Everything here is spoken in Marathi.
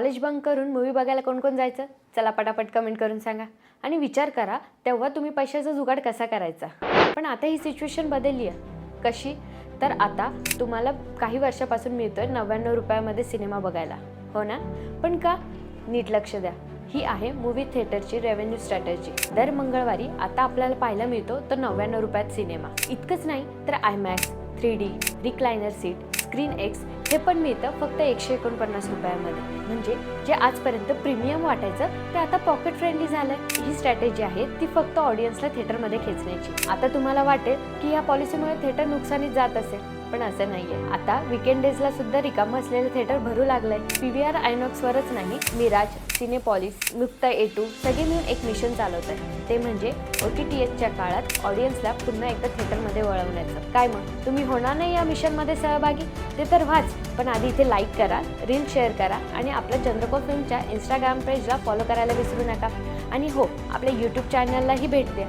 कॉलेज बंक करून मूवी बघायला कोण कोण जायचं? चला पटापट कमेंट करून सांगा. आणि विचार करा तेव्हा तुम्ही पैशाचा जुगाड कसा करायचा. पण आता ही सिच्युएशन बदलली आहे. कशी? तर आता तुम्हाला काही वर्षापासून मिळतोय 99 रुपयामध्ये सिनेमा बघायला, हो ना? पण का? नीट लक्ष द्या. ही आहे मूवी थिएटरची रेव्हेन्यू स्ट्रॅटेजी. दर मंगळवारी आता आपल्याला पाहायला मिळतो तो 99 रुपयात सिनेमा. इतकंच नाही तर IMAX, 3D, recliner seat, screen x हे पण मिळतं फक्त 149 रुपयामध्ये. म्हणजे जे आजपर्यंत प्रीमियम वाटायचं ते आता पॉकेट फ्रेंडली झालंय. ही स्ट्रॅटेजी आहे ती फक्त ऑडियन्सला थिएटरमध्ये खेचण्याची. आता तुम्हाला वाटेल की या पॉलिसीमुळे थिएटर नुकसानीत जात असेल, पण असं नाहीये. आता वीकेंड डेजला सुद्धा रिकामं असलेलं थिएटर भरू लागलंय. PVR आयनॉक्सवरच नाही, मिराज, सिनेपॉलिस, मुक्ता A2 सगळे मिळून एक मिशन चालवत आहे. ते म्हणजे OTTच्या काळात ऑडियन्सला पुन्हा एकदा थिएटरमध्ये वळवण्याचं. काय मग तुम्ही होणार नाही या मिशनमध्ये सहभागी? ते तर व्हाच, पण आधी इथे लाईक करा, रील शेअर करा आणि आपल्या चंद्रकोर फिल्मच्या इंस्टाग्राम पेजला फॉलो करायला विसरू नका. आणि हो, आपल्या यूट्यूब चॅनललाही भेट द्या.